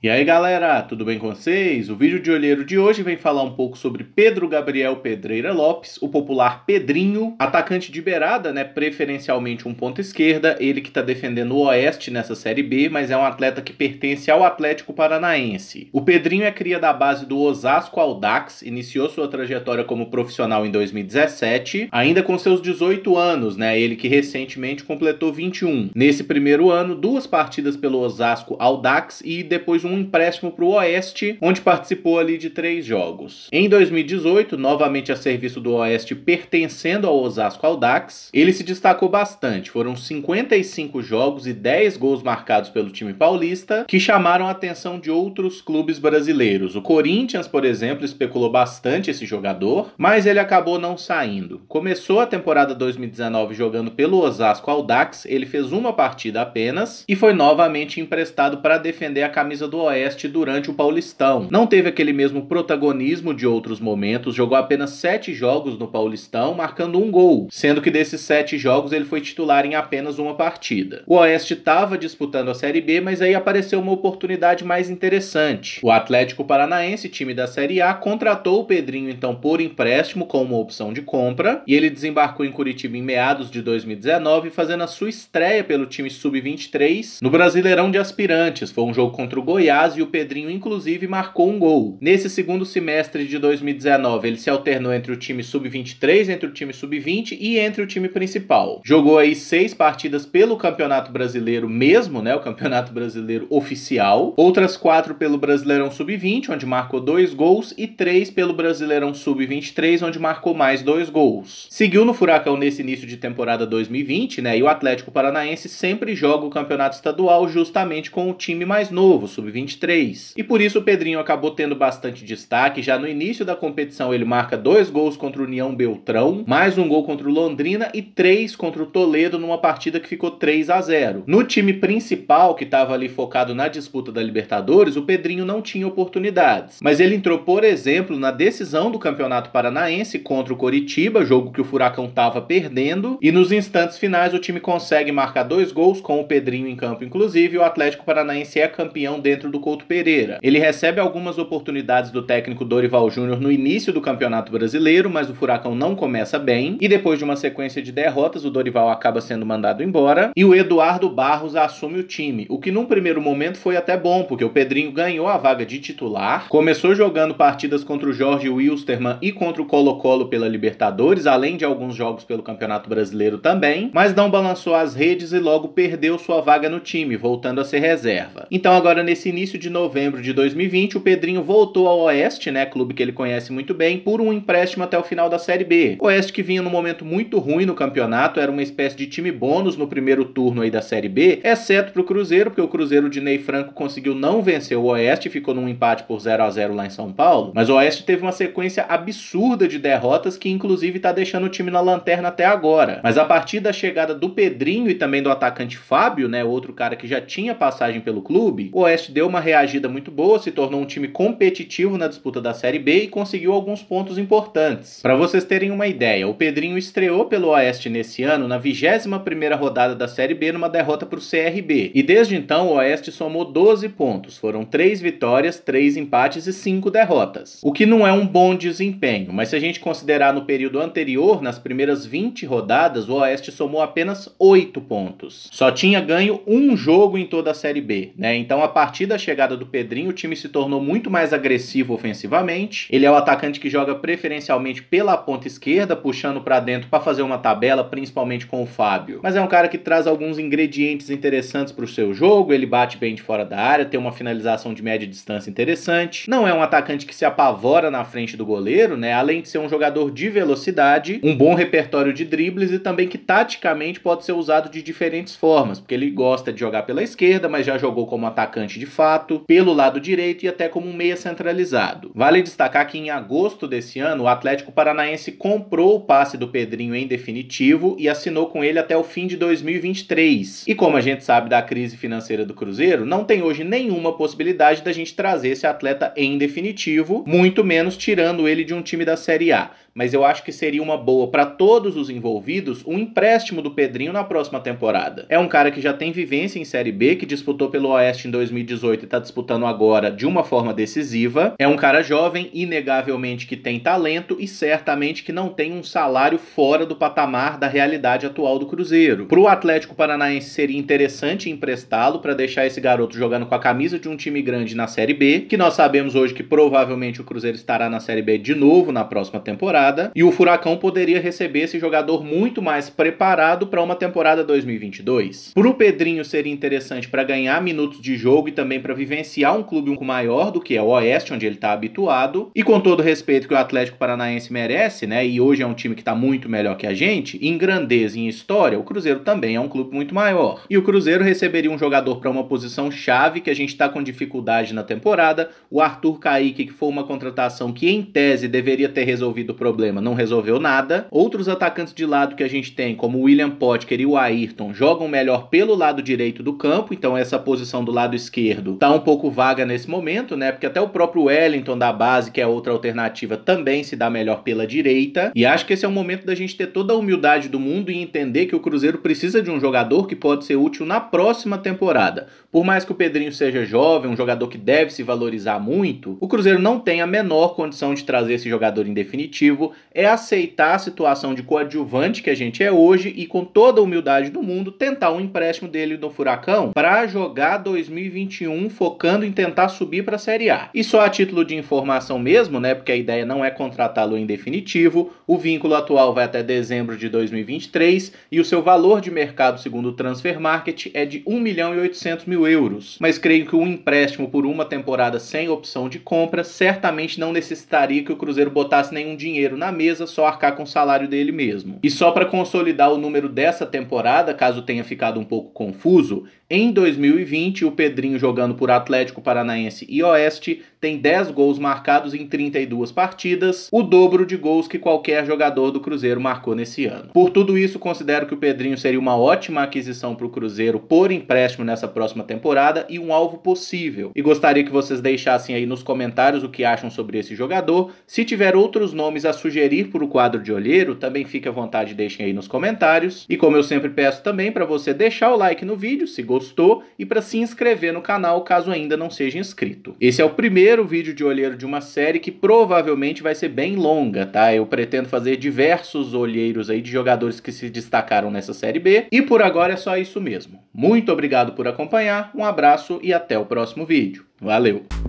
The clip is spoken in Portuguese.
E aí galera, tudo bem com vocês? O vídeo de olheiro de hoje vem falar um pouco sobre Pedro Gabriel Pedreira Lopes, o popular Pedrinho, atacante de beirada, né, preferencialmente um ponta esquerda, ele que tá defendendo o Oeste nessa Série B, mas é um atleta que pertence ao Atlético Paranaense. O Pedrinho é cria da base do Osasco Audax, iniciou sua trajetória como profissional em 2017, ainda com seus 18 anos, né, ele que recentemente completou 21. Nesse primeiro ano, 2 partidas pelo Osasco Audax e depois um empréstimo para o Oeste, onde participou ali de 3 jogos. Em 2018, novamente a serviço do Oeste pertencendo ao Osasco Audax, ele se destacou bastante. Foram 55 jogos e 10 gols marcados pelo time paulista, que chamaram a atenção de outros clubes brasileiros. O Corinthians, por exemplo, especulou bastante esse jogador, mas ele acabou não saindo. Começou a temporada 2019 jogando pelo Osasco Audax, ele fez uma partida apenas e foi novamente emprestado para defender a camisa do Oeste durante o Paulistão. Não teve aquele mesmo protagonismo de outros momentos, jogou apenas 7 jogos no Paulistão, marcando 1 gol, sendo que desses 7 jogos ele foi titular em apenas uma partida. O Oeste estava disputando a Série B, mas aí apareceu uma oportunidade mais interessante. O Atlético Paranaense, time da Série A, contratou o Pedrinho então por empréstimo com uma opção de compra, e ele desembarcou em Curitiba em meados de 2019, fazendo a sua estreia pelo time Sub-23 no Brasileirão de Aspirantes. Foi um jogo contra o Goiás e o Pedrinho inclusive marcou 1 gol. Nesse segundo semestre de 2019 ele se alternou entre o time Sub-23, entre o time Sub-20 e entre o time principal. Jogou aí 6 partidas pelo Campeonato Brasileiro mesmo, né, o Campeonato Brasileiro oficial, outras 4 pelo Brasileirão Sub-20, onde marcou 2 gols, e 3 pelo Brasileirão Sub-23, onde marcou mais 2 gols. Seguiu no Furacão nesse início de temporada 2020, né, e o Atlético Paranaense sempre joga o Campeonato Estadual justamente com o time mais novo, Sub-23. E por isso o Pedrinho acabou tendo bastante destaque. Já no início da competição ele marca 2 gols contra o União Beltrão, mais 1 gol contra o Londrina e 3 contra o Toledo numa partida que ficou 3-0. No time principal, que estava ali focado na disputa da Libertadores, o Pedrinho não tinha oportunidades. Mas ele entrou, por exemplo, na decisão do Campeonato Paranaense contra o Coritiba, jogo que o Furacão estava perdendo, e nos instantes finais o time consegue marcar 2 gols com o Pedrinho em campo, inclusive, e o Atlético Paranaense é campeão dentro do Couto Pereira. Ele recebe algumas oportunidades do técnico Dorival Júnior no início do Campeonato Brasileiro, mas o Furacão não começa bem, e depois de uma sequência de derrotas, o Dorival acaba sendo mandado embora, e o Eduardo Barros assume o time, o que num primeiro momento foi até bom, porque o Pedrinho ganhou a vaga de titular, começou jogando partidas contra o Jorge Wilstermann e contra o Colo-Colo pela Libertadores, além de alguns jogos pelo Campeonato Brasileiro também, mas não balançou as redes e logo perdeu sua vaga no time, voltando a ser reserva. Então agora nesse início de novembro de 2020, o Pedrinho voltou ao Oeste, né, clube que ele conhece muito bem, por um empréstimo até o final da Série B. O Oeste que vinha num momento muito ruim no campeonato, era uma espécie de time bônus no primeiro turno aí da Série B, exceto pro Cruzeiro, porque o Cruzeiro de Ney Franco conseguiu não vencer o Oeste, ficou num empate por 0-0 lá em São Paulo, mas o Oeste teve uma sequência absurda de derrotas que inclusive tá deixando o time na lanterna até agora. Mas a partir da chegada do Pedrinho e também do atacante Fábio, né, outro cara que já tinha passagem pelo clube, o Oeste deu uma reagida muito boa, se tornou um time competitivo na disputa da Série B e conseguiu alguns pontos importantes. Para vocês terem uma ideia, o Pedrinho estreou pelo Oeste nesse ano na 21ª rodada da Série B numa derrota para o CRB. E desde então o Oeste somou 12 pontos. Foram 3 vitórias, 3 empates e 5 derrotas. O que não é um bom desempenho, mas se a gente considerar no período anterior, nas primeiras 20 rodadas, o Oeste somou apenas 8 pontos. Só tinha ganho um jogo em toda a Série B, né? Então a partir da chegada do Pedrinho, o time se tornou muito mais agressivo ofensivamente. Ele é o atacante que joga preferencialmente pela ponta esquerda, puxando para dentro para fazer uma tabela, principalmente com o Fábio. Mas é um cara que traz alguns ingredientes interessantes para o seu jogo. Ele bate bem de fora da área, tem uma finalização de média distância interessante. Não é um atacante que se apavora na frente do goleiro, né? Além de ser um jogador de velocidade, um bom repertório de dribles e também que taticamente pode ser usado de diferentes formas, porque ele gosta de jogar pela esquerda, mas já jogou como atacante de fato, pelo lado direito e até como um meia centralizado. Vale destacar que em agosto desse ano, o Atlético Paranaense comprou o passe do Pedrinho em definitivo e assinou com ele até o fim de 2023. E como a gente sabe da crise financeira do Cruzeiro, não tem hoje nenhuma possibilidade da gente trazer esse atleta em definitivo, muito menos tirando ele de um time da Série A. mas eu acho que seria uma boa para todos os envolvidos um empréstimo do Pedrinho na próxima temporada. É um cara que já tem vivência em Série B, que disputou pelo Oeste em 2018 e está disputando agora de uma forma decisiva. É um cara jovem, inegavelmente que tem talento e certamente que não tem um salário fora do patamar da realidade atual do Cruzeiro. Para o Atlético Paranaense seria interessante emprestá-lo para deixar esse garoto jogando com a camisa de um time grande na Série B, que nós sabemos hoje que provavelmente o Cruzeiro estará na Série B de novo na próxima temporada, e o Furacão poderia receber esse jogador muito mais preparado para uma temporada 2022. Para o Pedrinho seria interessante para ganhar minutos de jogo e também para vivenciar um clube um pouco maior do que é o Oeste, onde ele está habituado, e com todo o respeito que o Atlético Paranaense merece, né, e hoje é um time que está muito melhor que a gente, em grandeza e em história, o Cruzeiro também é um clube muito maior. E o Cruzeiro receberia um jogador para uma posição chave que a gente está com dificuldade na temporada, o Arthur Kaique, que foi uma contratação que em tese deveria ter resolvido o problema, não resolveu nada. Outros atacantes de lado que a gente tem, como o William Potker e o Ayrton, jogam melhor pelo lado direito do campo, então essa posição do lado esquerdo tá um pouco vaga nesse momento, né, porque até o próprio Wellington da base, que é outra alternativa, também se dá melhor pela direita, e acho que esse é o momento da gente ter toda a humildade do mundo e entender que o Cruzeiro precisa de um jogador que pode ser útil na próxima temporada. Por mais que o Pedrinho seja jovem, um jogador que deve se valorizar muito, o Cruzeiro não tem a menor condição de trazer esse jogador em definitivo, é aceitar a situação de coadjuvante que a gente é hoje e com toda a humildade do mundo tentar um empréstimo dele no Furacão para jogar 2021 focando em tentar subir para a Série A. E só a título de informação mesmo, né, porque a ideia não é contratá-lo em definitivo, o vínculo atual vai até dezembro de 2023 e o seu valor de mercado segundo o Transfer Market é de 1.800.000 euros, mas creio que um empréstimo por uma temporada sem opção de compra certamente não necessitaria que o Cruzeiro botasse nenhum dinheiro na mesa, só arcar com o salário dele mesmo. E só para consolidar o número dessa temporada, caso tenha ficado um pouco confuso, em 2020 o Pedrinho jogando por Atlético Paranaense e Oeste tem 10 gols marcados em 32 partidas, o dobro de gols que qualquer jogador do Cruzeiro marcou nesse ano. Por tudo isso, considero que o Pedrinho seria uma ótima aquisição para o Cruzeiro por empréstimo nessa próxima temporada e um alvo possível. E gostaria que vocês deixassem aí nos comentários o que acham sobre esse jogador. Se tiver outros nomes a sugerir para o quadro de olheiro, também fique à vontade, deixem aí nos comentários. E como eu sempre peço também para você deixar o like no vídeo, se gostou, e para se inscrever no canal caso ainda não seja inscrito. Esse é o primeiro vídeo de olheiro de uma série que provavelmente vai ser bem longa, tá? Eu pretendo fazer diversos olheiros aí de jogadores que se destacaram nessa Série B, e por agora é só isso mesmo. Muito obrigado por acompanhar, um abraço e até o próximo vídeo. Valeu!